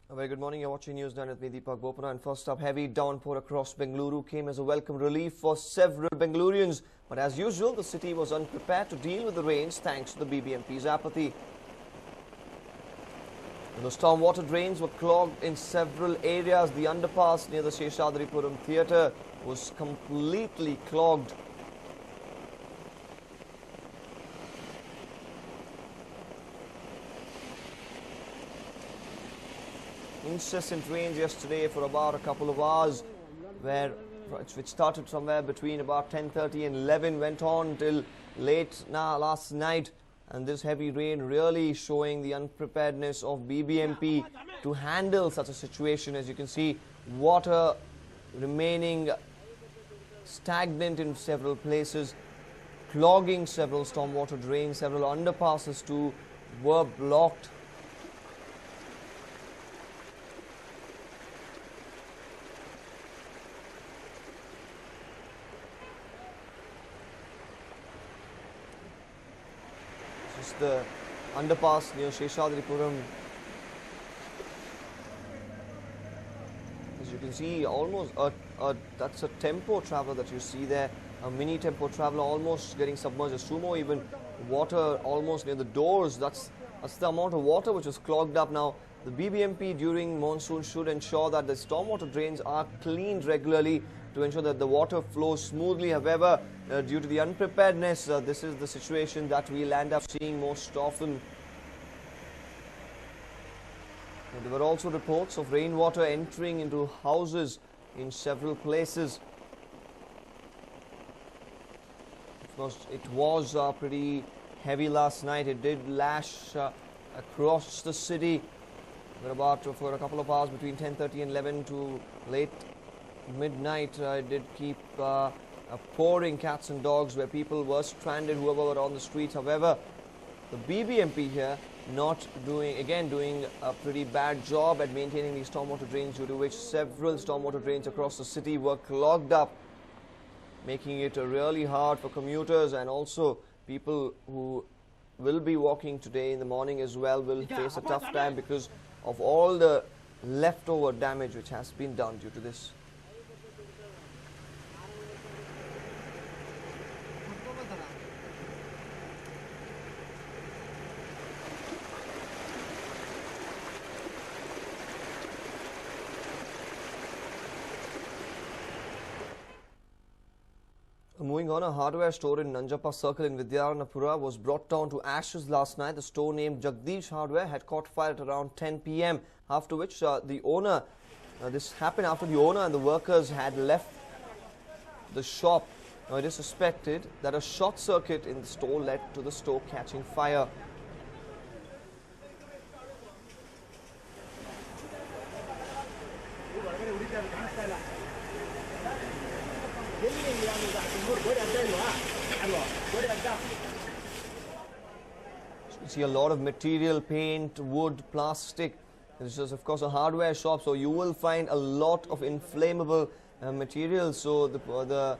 A very good morning. You're watching News9 with me, Deepak Bopana. And first up, heavy downpour across Bengaluru came as a welcome relief for several Bengalurians. But as usual, the city was unprepared to deal with the rains thanks to the BBMP's apathy. The stormwater drains were clogged in several areas. The underpass near the Seshadripuram theatre was completely clogged. Incessant rains yesterday for about a couple of hours, which started somewhere between about 10:30 and 11, went on till late last night, and this heavy rain really showing the unpreparedness of BBMP to handle such a situation. As you can see, water remaining stagnant in several places, clogging several stormwater drains, several underpasses too were blocked. The underpass near Seshadripuram. As you can see, almost that's a tempo traveler that you see there, a mini tempo traveler almost getting submerged. A sumo, even water almost near the doors. That's the amount of water which is clogged up now. The BBMP during monsoon should ensure that the stormwater drains are cleaned regularly to ensure that the water flows smoothly. However, due to the unpreparedness, this is the situation that we'll end up seeing most often. And there were also reports of rainwater entering into houses in several places. Of course, it was pretty heavy last night. It did lash across the city for a couple of hours between 10:30 and 11 to late midnight. It did keep pouring cats and dogs where people were stranded, whoever were on the streets. However, the BBMP here doing a pretty bad job at maintaining these stormwater drains, due to which several stormwater drains across the city were clogged up, making it really hard for commuters, and also people who will be walking today in the morning as well will face a tough time because of all the leftover damage which has been done due to this. Moving on, a hardware store in Nanjappa Circle in Vidyaranapura was brought down to ashes last night. The store named Jagdish Hardware had caught fire at around 10 p.m. After which this happened after the owner and the workers had left the shop. Now it is suspected that a short circuit in the store led to the store catching fire. You see a lot of material, paint, wood, plastic. This is of course a hardware shop, so you will find a lot of inflammable materials. So the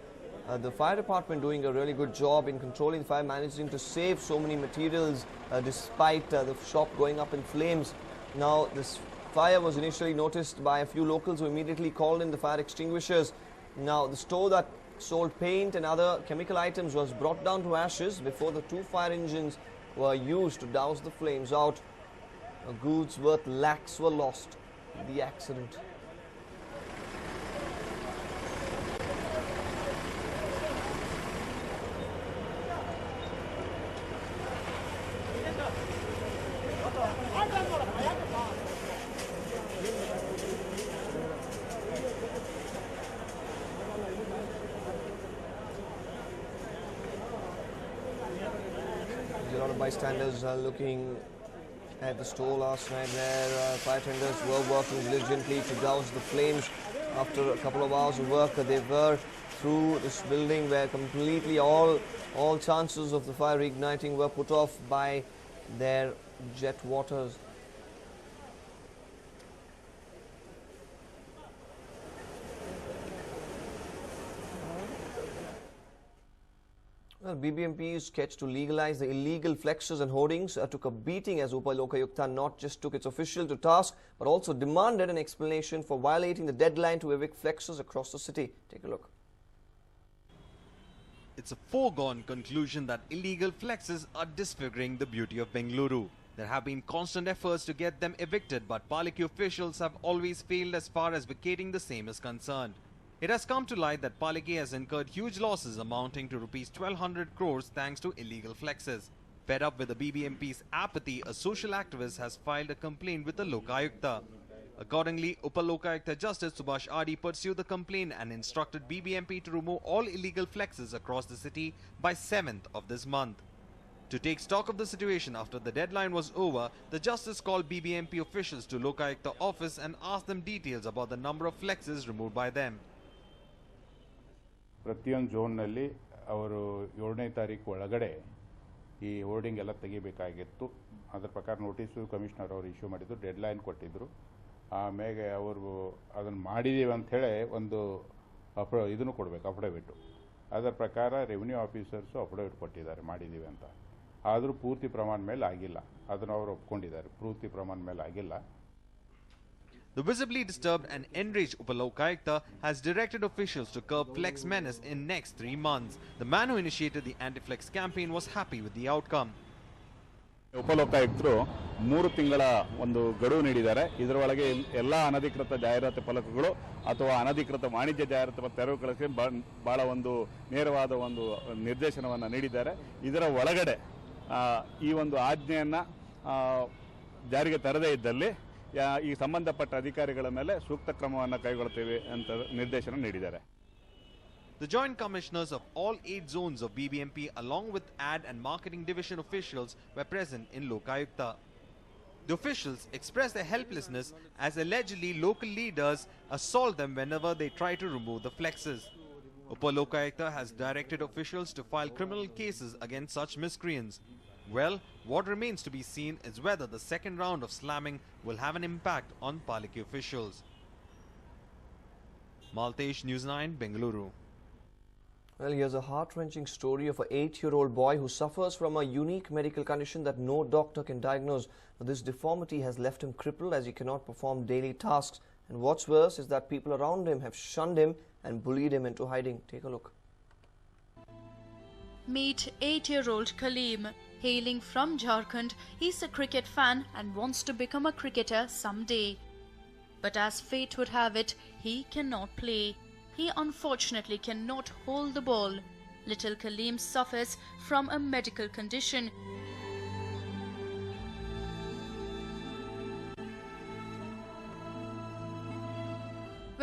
fire department doing a really good job in controlling the fire, managing to save so many materials despite the shop going up in flames. Now this fire was initially noticed by a few locals who immediately called in the fire extinguishers. Now the store that sold paint and other chemical items was brought down to ashes before the 2 fire engines were used to douse the flames out. Goods worth lakhs were lost in the accident. A lot of bystanders looking at the store last night where firefighters were working diligently to douse the flames. After a couple of hours of work, they were through this building where completely all chances of the fire igniting were put off by their jet waters. Well, BBMP's sketch to legalize the illegal flexes and hoardings took a beating as Upalokayukta not just took its official to task but also demanded an explanation for violating the deadline to evict flexes across the city. Take a look. It's a foregone conclusion that illegal flexes are disfiguring the beauty of Bengaluru. There have been constant efforts to get them evicted, but Paliki officials have always failed as far as vacating the same is concerned. It has come to light that Paliki has incurred huge losses amounting to Rs 1200 crores thanks to illegal flexes. Fed up with the BBMP's apathy, a social activist has filed a complaint with the Lokayukta. Accordingly, Upalokayukta Justice Subhash Adi pursued the complaint and instructed BBMP to remove all illegal flexes across the city by 7th of this month. To take stock of the situation after the deadline was over, the justice called BBMP officials to Lokayukta office and asked them details about the number of flexes removed by them. ಪ್ರತಿಯೊಂದು ಝೋನ್ನಲ್ಲಿ ಅವರು 7ನೇ ತಾರೀಕು ಒಳಗಡೆ ಈ hoarding ಎಲ್ಲ ತೆಗಿಬೇಕಾಗಿತ್ತು. ಅದರ ಪ್ರಕಾರ notice commissioner ಅವರು issue ಮಾಡಿದ್ರು, ಡೆಡ್ಲೈನ್ ಕೊಟ್ಟಿದ್ದರು. ಆಮೇಲೆ ಅವರು ಅದನ್ನು ಮಾಡಿದ್ದೀವಿ ಅಂಥೇಳಿ ಒಂದು ಇದನ್ನು ಕೊಡಬೇಕು, ಅಫಿಡವಿಟ್ಟು. ಅದರ ಪ್ರಕಾರ ರೆವಿನ್ಯೂ ಆಫೀಸರ್ಸು ಅಫಿಡವಿಟ್ ಕೊಟ್ಟಿದ್ದಾರೆ ಮಾಡಿದ್ದೀವಿ ಅಂತ. ಆದರೂ ಪೂರ್ತಿ ಪ್ರಮಾಣ ಮೇಲೆ ಆಗಿಲ್ಲ. ಅದನ್ನು ಅವರು ಒಪ್ಕೊಂಡಿದ್ದಾರೆ, ಪೂರ್ತಿ ಪ್ರಮಾಣ ಮೇಲೆ ಆಗಿಲ್ಲ. The visibly disturbed and enraged Upalokayukta has directed officials to curb flex menace in next 3 months. The man who initiated the anti-flex campaign was happy with the outcome. ಉಪಲೋಕಾಯುಕ್ತರು 3 ತಿಂಗಳ ಒಂದು ಗಡುವು ನೀಡಿದ್ದಾರೆ. ಇದರ ಒಳಗೆ ಎಲ್ಲ ಅನಧಿಕೃತ ಜಾಹೀರಾತು ಫಲಕಗಳು ಅಥವಾ ಅನಧಿಕೃತ ವಾಣಿಜ್ಯ ಜಾಹೀರಾತು ತೆರವುಗೊಳಿಸಿ ಬಹಳ ಒಂದು ನೇರವಾದ ಒಂದು ನಿರ್ದೇಶನವನ್ನು ನೀಡಿದ್ದಾರೆ. ಇದರ ಒಳಗಡೆ ಈ ಒಂದು ಆಜ್ಞೆಯನ್ನು ಜಾರಿಗೆ ತರದೇ ಇದ್ದಲ್ಲಿ ಈ ಸಂಬಂಧಪಟ್ಟ ಅಧಿಕಾರಿಗಳ ಮೇಲೆ ಸೂಕ್ತ ಕ್ರಮವನ್ನು ಕೈಗೊಳ್ಳುತ್ತೇವೆ ಅಂತ ನಿರ್ದೇಶನ ನೀಡಿದ್ದಾರೆ. The joint commissioners of all 8 zones of BBMP along with ad and marketing division officials were present in Lokayukta. The officials expressed their helplessness as allegedly local leaders assault them whenever they try to remove the flexes. Upalokayukta has directed officials to file criminal cases against such miscreants. Well, what remains to be seen is whether the second round of slamming will have an impact on Paliki officials. Maltesh, News9, Bengaluru. Well, here's a heart-wrenching story of an 8-year-old boy who suffers from a unique medical condition that no doctor can diagnose. This deformity has left him crippled as he cannot perform daily tasks. And what's worse is that people around him have shunned him and bullied him into hiding. Take a look. Meet 8-year-old Kaleem. Hailing from Jharkhand, he's a cricket fan and wants to become a cricketer someday. But as fate would have it, he cannot play. He unfortunately cannot hold the ball. Little Kaleem suffers from a medical condition.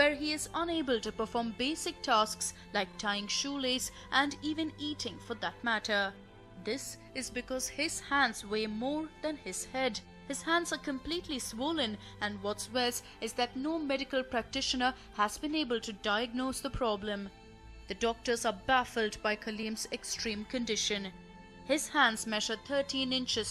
Where he is unable to perform basic tasks like tying shoelace and even eating for that matter. This is because his hands weigh more than his head. His hands are completely swollen, and what's worse is that no medical practitioner has been able to diagnose the problem. The doctors are baffled by Kaleem's extreme condition. His hands measure 13 inches